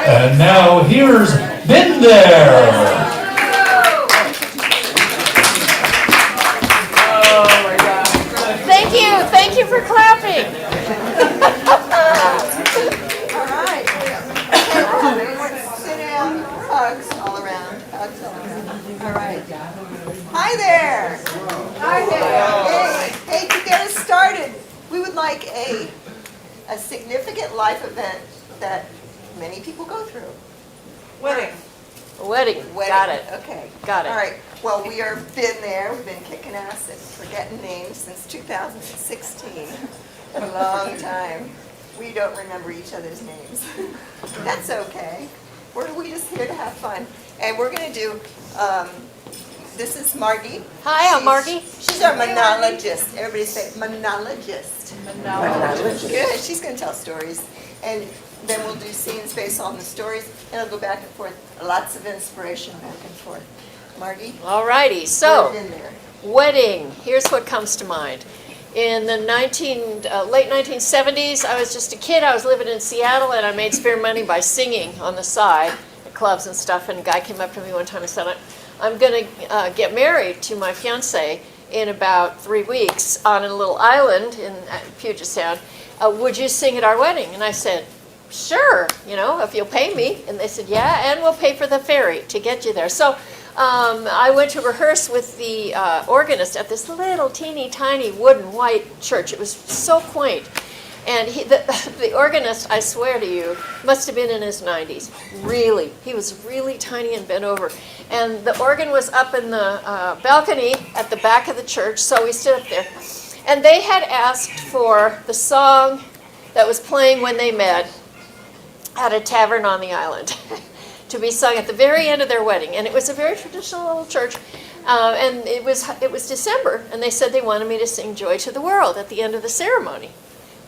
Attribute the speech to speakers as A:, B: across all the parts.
A: And now here's Been There.
B: Oh my God. Thank you for clapping.
C: All right. Sit down. Hugs all around. Hugs all around. All right. Hi there. Hi there. Hey, to get us started, we would like a significant life event that many people go through.
B: Wedding. Got it.
C: Okay.
B: Got it.
C: All right. Well, we are been there. We've been kicking ass and forgetting names since 2016. A long time. We don't remember each other's names. That's okay. We just here to have fun. And we're going to do, this is Margie.
B: Hi, I'm Margie.
C: She's our monologist. Everybody say monologist.
B: Monologist.
C: Good. She's going to tell stories. And then we'll do scenes based on the stories. And it'll go back and forth. Lots of inspiration back and forth. Margie?
B: All righty. So,
C: Put it in there.
B: wedding. Here's what comes to mind. In the late 1970s, I was just a kid. I was living in Seattle, and I made spare money by singing on the side at clubs and stuff. And a guy came up to me one time and said, I'm going to get married to my fiance in about 3 weeks on a little island in Puget Sound. Would you sing at our wedding? And I said, sure, if you'll pay me. And they said, yeah, and we'll pay for the ferry to get you there. So I went to rehearse with the organist at this little teeny tiny wooden white church. It was so quaint. And the organist, I swear to you, must have been in his 90s. Really. He was really tiny and bent over. And the organ was up in the balcony at the back of the church, so we stood up there. And they had asked for the song that was playing when they met at a tavern on the island to be sung at the very end of their wedding. And it was a very traditional little church. And it was December, and they said they wanted me to sing Joy to the World at the end of the ceremony.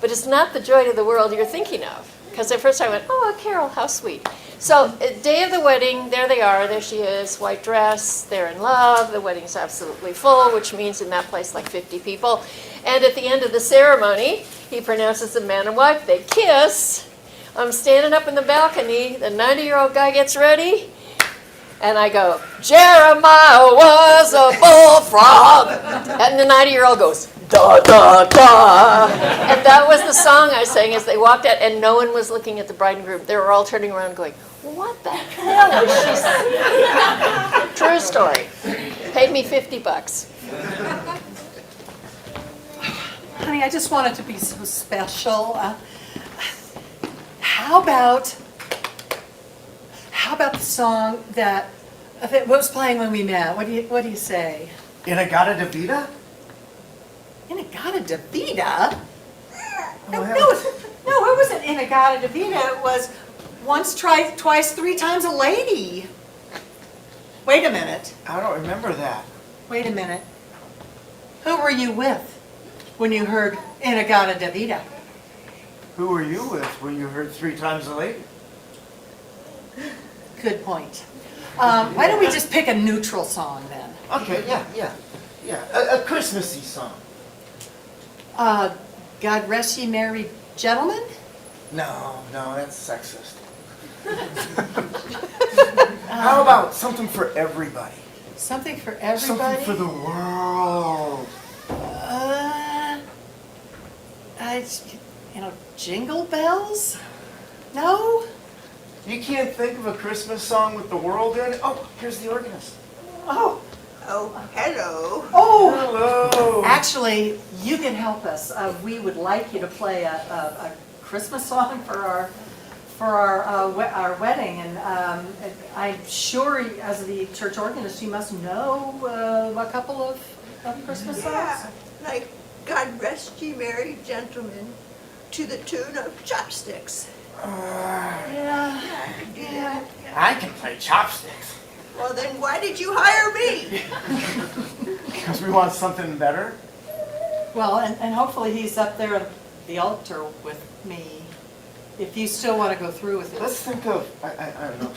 B: But it's not the joy to the world you're thinking of. Because at first I went, oh, Carol, how sweet. So, day of the wedding, there they are, there she is, white dress, they're in love, the wedding's absolutely full, which means in that place like 50 people. And at the end of the ceremony, he pronounces them man and wife, they kiss. I'm standing up in the balcony, the 90-year-old guy gets ready, and I go, Jeremiah was a bullfrog. And the 90-year-old goes, da, da, da. And that was the song I sang as they walked out, and no one was looking at the bride and groom. They were all turning around going, what the hell was she singing? True story. Paid me $50.
D: Honey, I just want it to be so special. How about the song that was playing when we met? What do you say?
E: Inagata de Vida?
D: Inagata de Vida? No,
E: Oh,
D: it wasn't Inagata de Vida. It was once, twice, three times a lady. Wait a minute.
E: I don't remember that.
D: Wait a minute. Who were you with when you heard Inagata de Vida?
E: Who were you with when you heard 3 times a lady?
D: Good point. Why don't we just pick a neutral song then?
E: Okay, yeah. A Christmassy song.
D: God Rest Ye Merry Gentlemen?
E: No, that's sexist. How about something for everybody?
D: Something for everybody?
E: Something for the world.
D: Jingle Bells? No?
E: You can't think of a Christmas song with the world in it? Oh, here's the organist.
D: Oh,
C: Hello.
E: Hello.
D: Actually, you can help us. We would like you to play a Christmas song for our wedding, and I'm sure, as the church organist, you must know a couple of Christmas songs.
C: Yeah, like God Rest Ye Merry Gentlemen, to the tune of Chopsticks.
D: Yeah.
E: I can play chopsticks.
C: Well, then why did you hire me?
E: Because we want something better.
D: Well, and hopefully he's up there at the altar with me, if you still want to go through with it.
E: Let's think of, I don't know,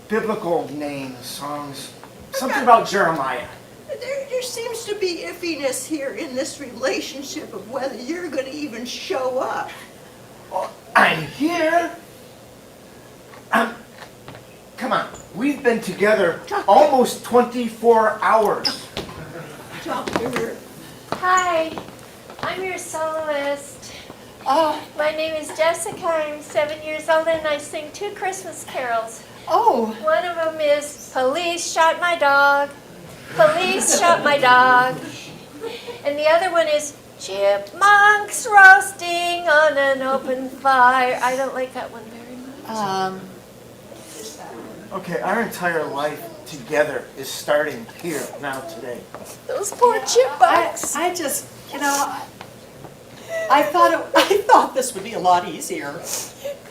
E: biblical names, songs. Something about Jeremiah.
C: There seems to be iffiness here in this relationship of whether you're going to even show up.
E: I'm here. Come on, we've been together almost 24 hours.
B: Hi, I'm your soloist. My name is Jessica. I'm 7 years old and I sing 2 Christmas carols.
D: Oh,
B: One of them is Police Shot My Dog. Police shot my dog. And the other one is Chipmunks roasting on an open fire. I don't like that one very much.
E: Okay, our entire life together is starting here, now, today.
B: Those poor chipmunks.
D: I just, I thought this would be a lot easier.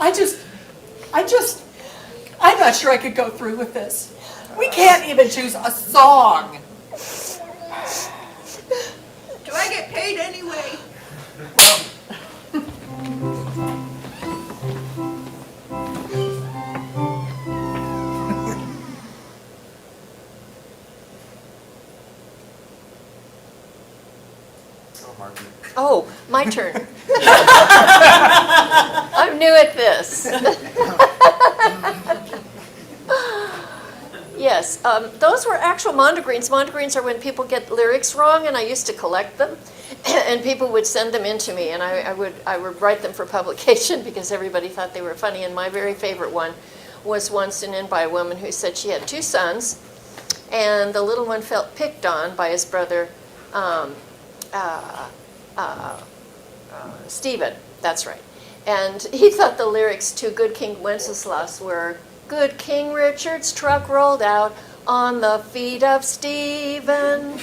D: I'm not sure I could go through with this. We can't even choose a song.
C: Do I get paid anyway?
B: Oh, my turn. I'm new at this. Yes, those were actual mondegreens. Mondegreens are when people get lyrics wrong, and I used to collect them, and people would send them in to me, and I would write them for publication because everybody thought they were funny. And my very favorite one was one sent in by a woman who said she had 2 sons, and the little one felt picked on by his brother, Stephen. That's right. And he thought the lyrics to Good King Wenceslas were, Good King Richard's truck rolled out on the feet of Stephen.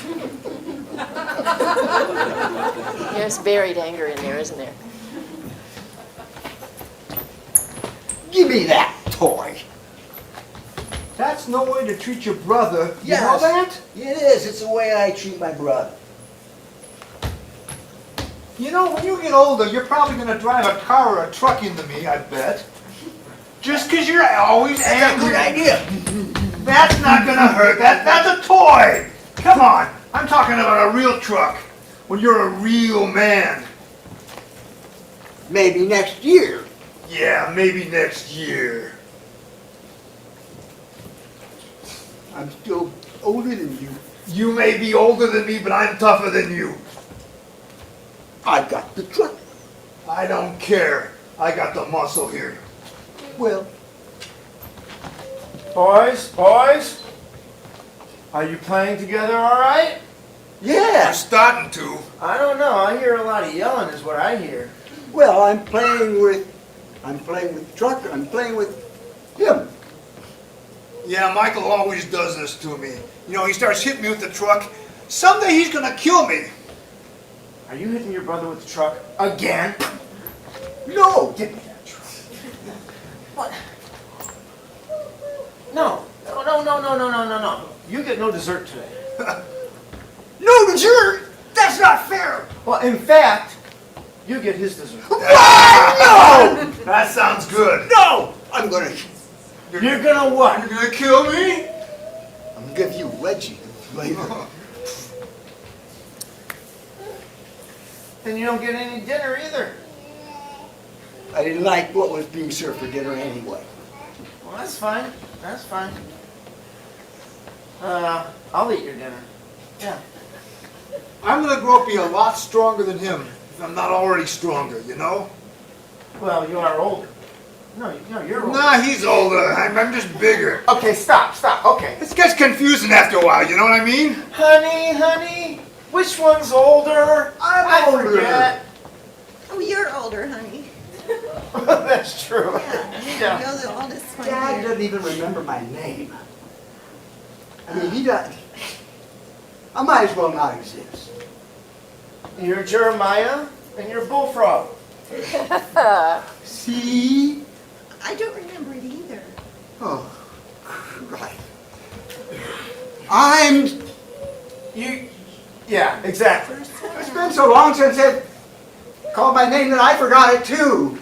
B: There's buried anger in there, isn't there?
F: Give me that toy.
E: That's no way to treat your brother. You
F: Yes.
E: know that?
F: It is. It's the way I treat my brother.
A: You know, when you get older, you're probably going to drive a car or a truck into me, I bet. Just because you're always
F: That's a
A: angry.
F: good idea.
A: That's not going to hurt. That's a toy. Come on. I'm talking about a real truck. When you're a real man.
F: Maybe next year.
A: Yeah, maybe next year.
F: I'm still older than you.
A: You may be older than me, but I'm tougher than you.
F: I got the truck.
A: I don't care. I got the muscle here.
F: Well,
E: Boys, are you playing together all right?
F: yeah.
A: Starting to.
E: I don't know, I hear a lot of yelling is what I hear.
F: Well, I'm playing with truck. I'm playing with him.
A: Yeah, Michael always does this to me. You know, he starts hitting me with the truck. Someday he's gonna kill me.
E: Are you hitting your brother with the truck again?
F: No.
E: Give me that truck. What? No. You get no dessert today.
F: No dessert. That's not fair.
E: Well, in fact, you get his dessert.
F: What? No.
A: That sounds good.
F: No. I'm gonna.
E: You're gonna what?
A: You're gonna kill me?
F: I'm gonna give you wedgie later.
E: Then you don't get any dinner either.
F: I didn't like what was being served for dinner anyway.
E: Well, that's fine. That's fine. I'll eat your dinner. Yeah.
A: I'm gonna grow up be a lot stronger than him. If I'm not already stronger, you know?
E: Well, you are older. No, you're older.
A: Nah, he's older. I'm just bigger.
E: Okay, stop. Okay.
A: This gets confusing after a while, you know what I mean?
E: Honey, which one's older? I
F: older.
E: forget.
C: Oh, you're older, honey.
E: That's true.
C: Yeah. You're the oldest one
F: Dad
C: here.
F: doesn't even remember my name. I mean, he does. I might as well not exist.
E: You're Jeremiah, and you're Bullfrog.
F: See?
C: I don't remember it either.
F: Oh, right. I'm.
E: Yeah, exactly.
F: It's been so long since they called my name that I forgot it too.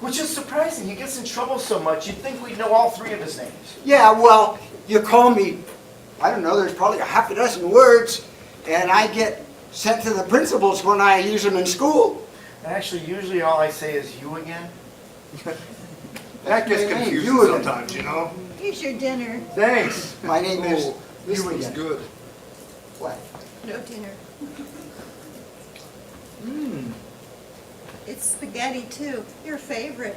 E: Which is surprising. He gets in trouble so much, you'd think we'd know all 3 of his names.
F: Yeah, well, you call me, I don't know, there's probably a half a dozen words, and I get sent to the principals when I use them in school.
E: Actually, usually all I say is you again.
A: That gets
F: My name,
A: confusing
F: you again.
A: sometimes, you know?
C: Here's your dinner.
A: Thanks.
F: My name is.
A: Oh, this
F: you
A: looks
F: again.
A: good.
F: What?
C: No dinner.
A: Mmm.
C: It's spaghetti too, your favorite.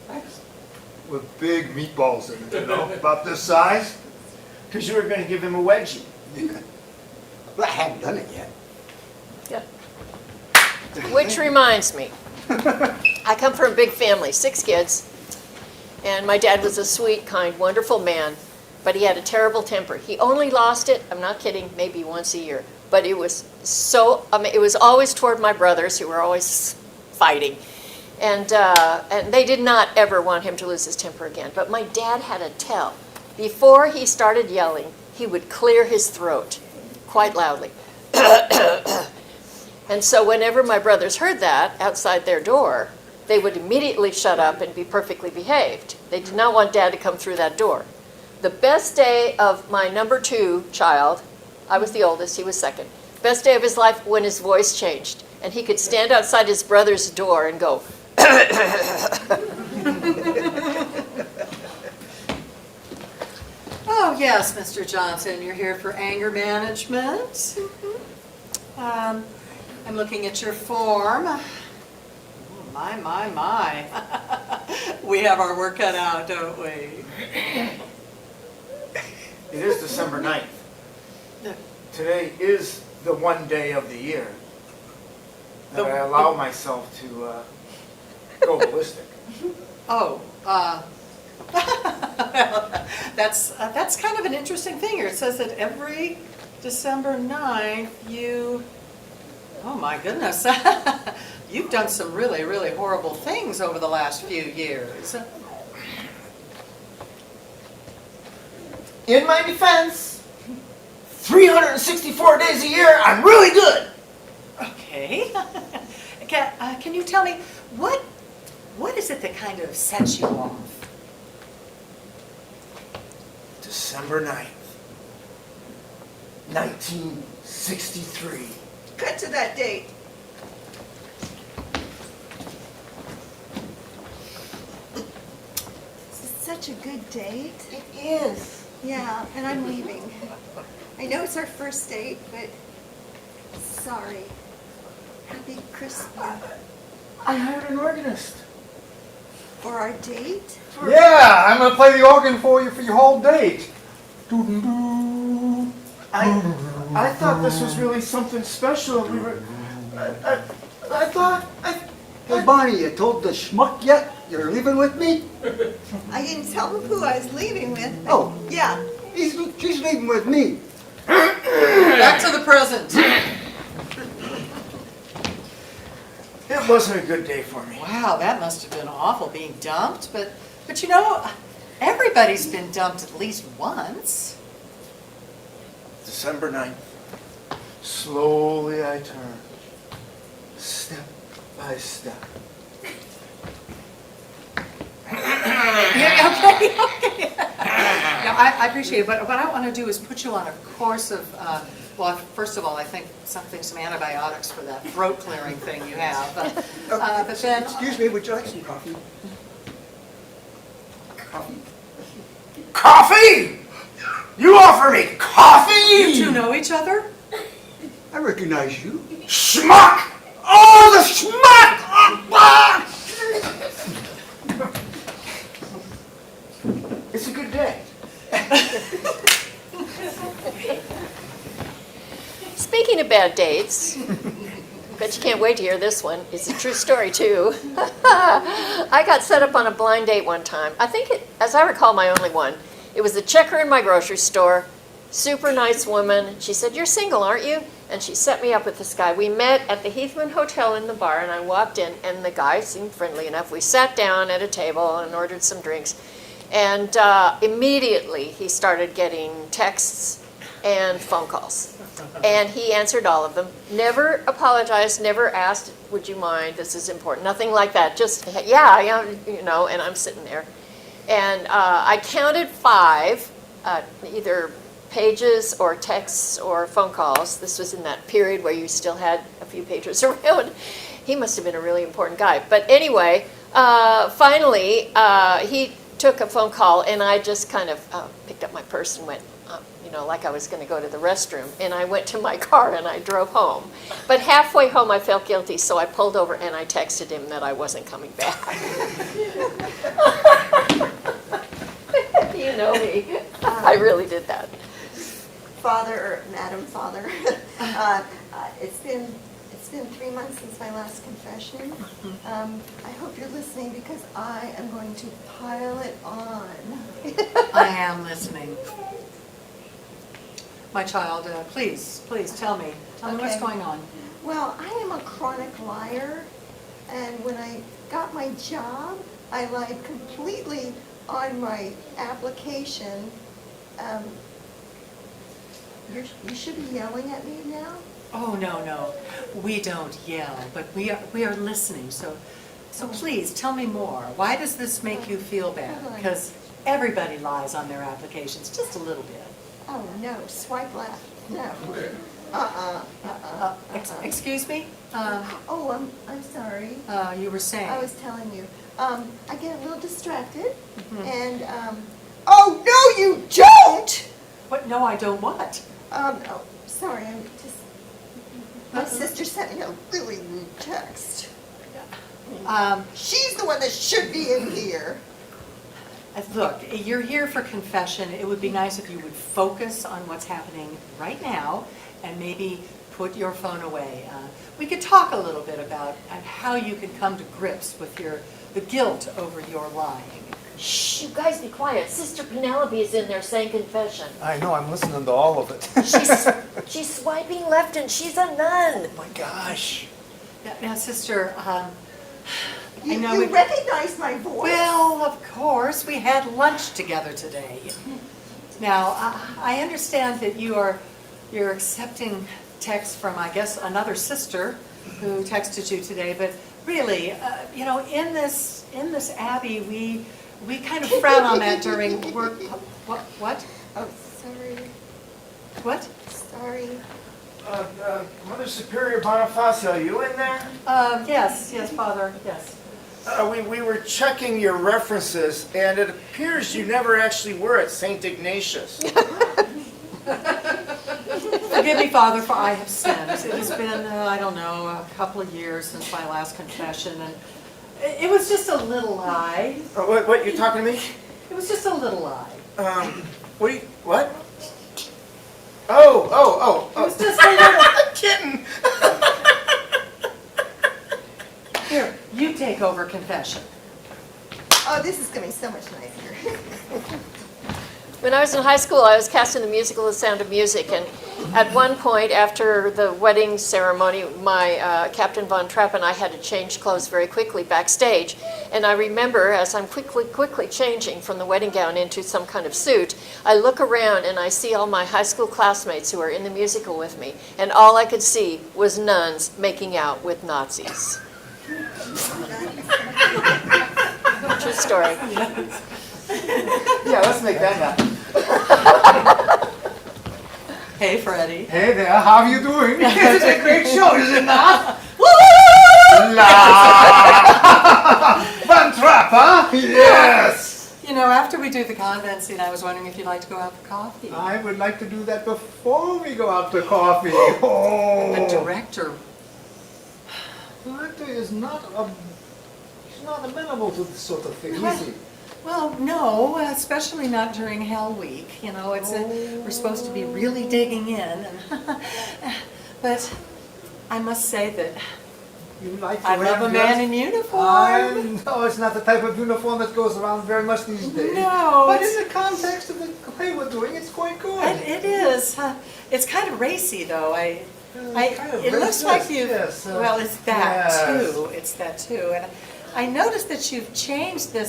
F: Thanks.
A: With big meatballs in it, you know? About this size?
E: Because you were going to give him a wedgie.
F: Well, I haven't done it yet.
B: Which reminds me, I come from a big family, 6 kids, and my dad was a sweet, kind, wonderful man, but he had a terrible temper. He only lost it, I'm not kidding, maybe once a year, but it was so, it was always toward my brothers who were always fighting. And they did not ever want him to lose his temper again. But my dad had a tell. Before he started yelling, he would clear his throat quite loudly. And so whenever my brothers heard that outside their door, they would immediately shut up and be perfectly behaved. They did not want Dad to come through that door. The best day of my number 2 child, I was the oldest, he was second, best day of his life when his voice changed. And he could stand outside his brother's door and go,
D: Oh, yes, Mr. Johnson, you're here for anger management. I'm looking at your form. Oh, my. We have our work cut out, don't we?
E: It is December 9th.
D: No.
E: Today is the one day of the year that I allow myself to go ballistic.
D: Oh, that's kind of an interesting thing here. It says that every December 9th, oh my goodness, you've done some really, really horrible things over the last few years.
E: In my defense, 364 days a year, I'm really good.
D: Okay. Can you tell me, what is it that kind of sets you off?
E: December 9th, 1963.
C: Cut to that date. This is such a good date.
E: It is.
C: Yeah, and I'm leaving. I know it's our first date, but sorry. Happy Christmas.
E: I hired an organist.
C: For our date?
A: Yeah, I'm gonna play the organ for you for your whole date. Doo-doo-doo.
E: I thought this was really something special. We were. I thought.
F: Hey, Bonnie, you told the schmuck yet you're leaving with me?
C: I didn't tell him who I was leaving with. But
F: Oh.
C: yeah.
F: She's leaving with me.
D: Back to the present.
E: It wasn't a good day for me.
D: Wow, that must have been awful being dumped, but you know, everybody's been dumped at least once.
E: December 9th. Slowly I turned, step by step.
D: Yeah, okay. Yeah, I appreciate it, but what I want to do is put you on a course of, well, first of all, I think some antibiotics for that throat clearing thing you have. But then,
F: Excuse me, would you like some coffee? Coffee?
E: Coffee! You offer me coffee?
D: you two know each other?
F: I recognize you.
E: Schmuck! Oh, the schmuck! Ah! It's a good day.
B: Speaking of bad dates, bet you can't wait to hear this one. It's a true story, too. I got set up on a blind date one time. I think, as I recall, my only one. It was the checker in my grocery store. Super nice woman. She said, "You're single, aren't you?" And she set me up with this guy. We met at the Heathman Hotel in the bar, and I walked in, and the guy seemed friendly enough. We sat down at a table and ordered some drinks. And immediately he started getting texts and phone calls. And he answered all of them. Never apologized, never asked, "Would you mind? This is important." Nothing like that. Just, yeah, you know, and I'm sitting there. And I counted 5, either pages or texts or phone calls. This was in that period where you still had a few pages around. He must have been a really important guy. But anyway, finally, he took a phone call, and I just kind of picked up my purse and went, like I was going to go to the restroom. And I went to my car and I drove home. But halfway home, I felt guilty, so I pulled over and I texted him that I wasn't coming back. You know me. I really did that.
C: Father, or Madam Father, it's been 3 months since my last confession. I hope you're listening because I am going to pile it on.
D: I am listening. My child, please tell me what's
C: Okay.
D: going on.
C: Well, I am a chronic liar, and when I got my job, I lied completely on my application. You should be yelling at me now.
D: Oh, no, we don't yell, but we are listening, so please, tell me more. Why does this make you feel bad?
C: Hold on.
D: Because everybody lies on their applications, just a little bit.
C: Oh, no, swipe left, no.
D: Excuse me?
C: Oh, I'm sorry.
D: You were saying?
C: I was telling you. I get a little distracted, and, oh, no, you don't!
D: What? No, I don't what?
C: Oh, sorry, my sister sent me a really rude text. She's the one that should be in here.
D: Look, you're here for confession. It would be nice if you would focus on what's happening right now and maybe put your phone away. We could talk a little bit about how you can come to grips with the guilt over your lying.
B: Shh, you guys be quiet. Sister Penelope is in there saying confession.
A: I know, I'm listening to all of it.
B: She's swiping left and she's a nun.
A: Oh my gosh.
D: Now, sister,
C: You,
D: I know
C: you recognize my voice?
D: well, of course, we had lunch together today. Now, I understand that you're accepting texts from, I guess, another sister who texted you today, but really, in this abbey, we kind of frown on that during work. What?
C: Oh, sorry,
D: What?
C: sorry.
E: Mother Superior Boniface, are you in there?
D: Yes, Father, yes.
E: We were checking your references, and it appears you never actually were at St. Ignatius.
D: Forgive me, Father, for I have sinned. It has been, I don't know, a couple of years since my last confession, and it was just a little lie.
E: What, you talking to me?
D: It was just a little lie.
E: What? Oh.
D: It was just a little...
E: Kitten!
D: Here, you take over confession.
C: Oh, this is going to be so much nicer.
B: When I was in high school, I was cast in the musical The Sound of Music, and at one point after the wedding ceremony, my Captain Von Trapp and I had to change clothes very quickly backstage. And I remember as I'm quickly changing from the wedding gown into some kind of suit, I look around and I see all my high school classmates who are in the musical with me, and all I could see was nuns making out with Nazis. True story.
A: Yeah, let's make that happen.
D: Hey, Freddie.
A: Hey there, how are you doing? This is a great show, is it not? La! Von Trapp, huh? Yes!
D: After we do the convent scene, I was wondering if you'd like to go out for coffee.
A: I would like to do that before we go out to coffee. Oh.
D: The director.
A: The director is not amenable to this sort of thing, is he?
D: Well, no, especially not during Hell Week. We're supposed to be really digging in. But I must say that
A: You like to
D: I
A: wear
D: love a
A: dress?
D: man in uniform.
A: No, it's not the type of uniform that goes around very much these days.
D: No,
A: But
D: it's-
A: in the context of the play we're doing, it's quite good.
D: It is. It's kind of racy, though.
A: Kind of
D: It looks
A: racist,
D: like you.
A: yes,
D: Well, it's that
A: yes.
D: too. It's that too. And I noticed that you've changed the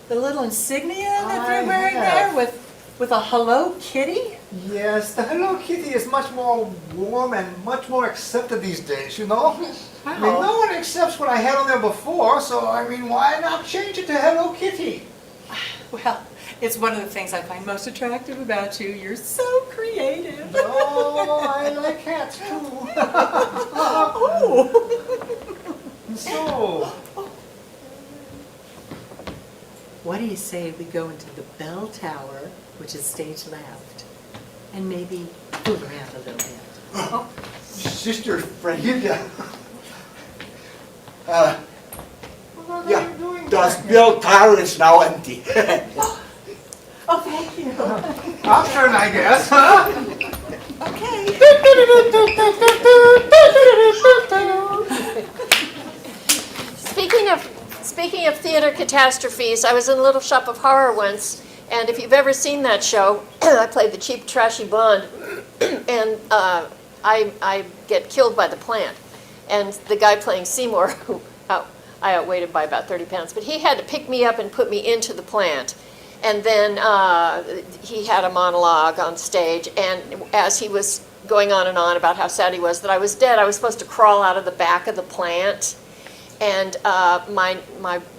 D: little insignia that
A: I
D: they're wearing
A: have.
D: there with a Hello Kitty.
A: Yes, the Hello Kitty is much more warm and much more accepted these days, you know? I mean,
D: Wow.
A: no one accepts what I had on there before, so I mean, why not change it to Hello Kitty?
D: Well, it's one of the things I find most attractive about you. You're so creative.
A: Oh, I like cats too.
D: Oh.
A: So,
D: what do you say we go into the bell tower, which is stage left, and maybe move around a little bit? Oh,
F: Sister Frida. Yeah, the bell tower is now empty.
D: oh, thank you.
A: I'll turn, I guess, huh?
C: Okay.
B: Speaking of theater catastrophes, I was in Little Shop of Horror once, and if you've ever seen that show, I played the cheap, trashy blonde, and I get killed by the plant. And the guy playing Seymour, who I outweighed by about 30 pounds, but he had to pick me up and put me into the plant. And then he had a monologue on stage, and as he was going on and on about how sad he was that I was dead, I was supposed to crawl out of the back of the plant, and my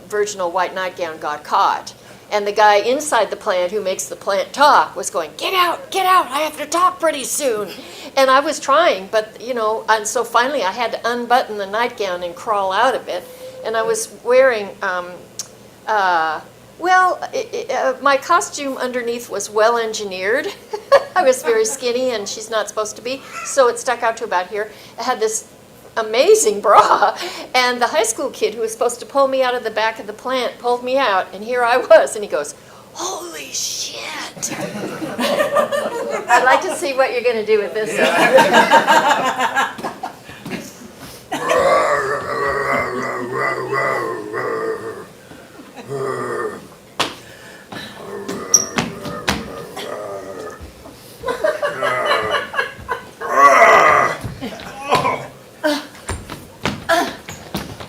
B: virginal white nightgown got caught. And the guy inside the plant who makes the plant talk was going, get out, I have to talk pretty soon. And I was trying, but and so finally I had to unbutton the nightgown and crawl out of it. And I was wearing, my costume underneath was well engineered. I was very skinny, and she's not supposed to be, so it stuck out to about here. I had this amazing bra, and the high school kid who was supposed to pull me out of the back of the plant pulled me out, and here I was, and he goes, holy shit. I'd like to see what you're going to do with this.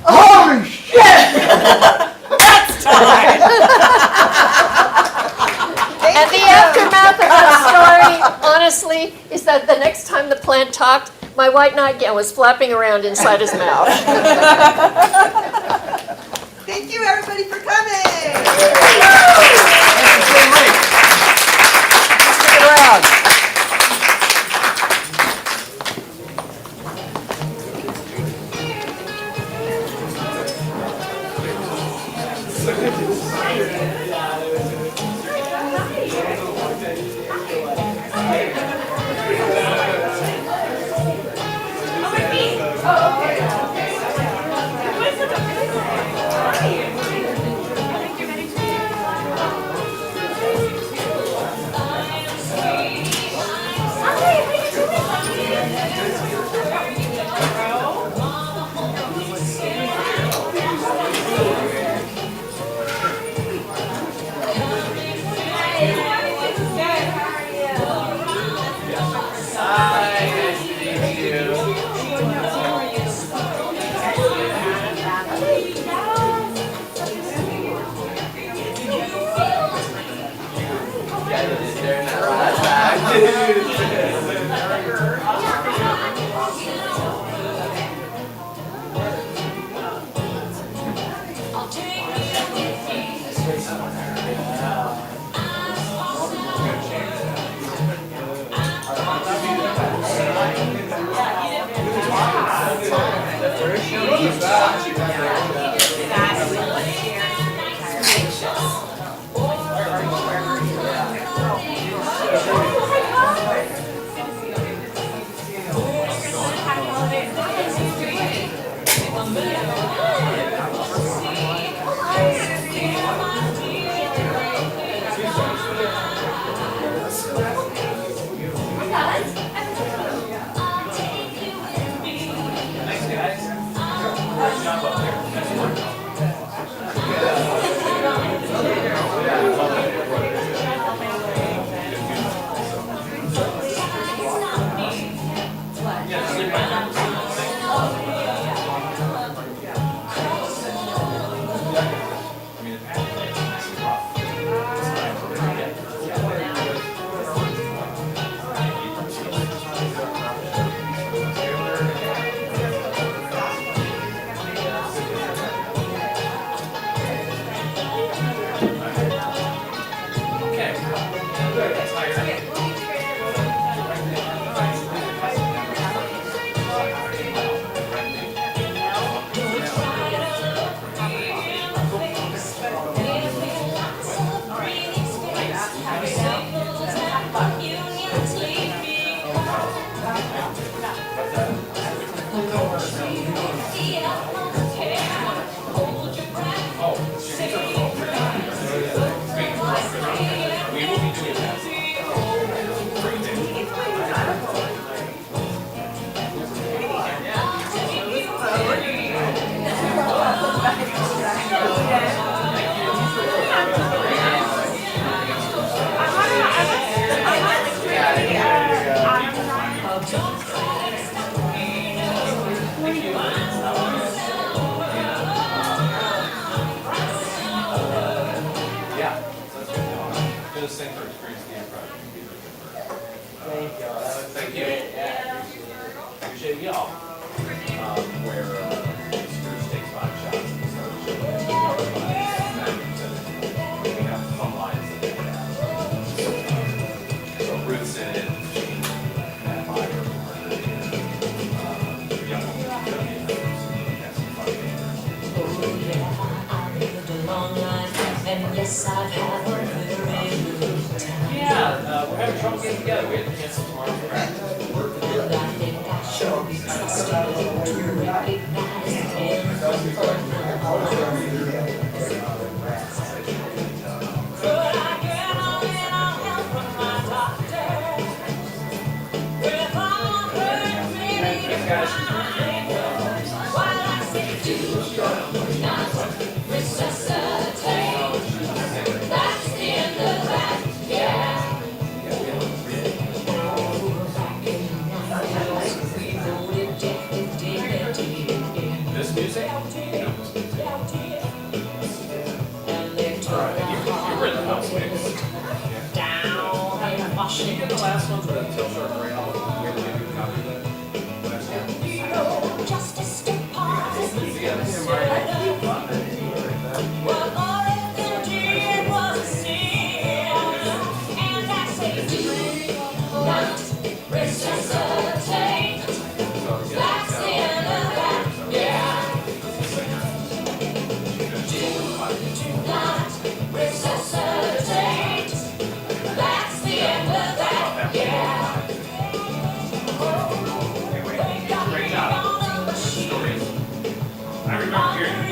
A: Holy shit!
B: And the aftermath of that story, honestly, is that the next time the plant talked, my white nightgown was flapping around inside his mouth.
C: Thank you, everybody, for coming.
A: Stick around.
G: Yeah, we're having trouble getting together. We have to cancel tomorrow for practice. This music? You were in the house mix. Did you get the last one for the Till Short Gray album? We ever gave you a copy of that? Last year? I remember hearing it.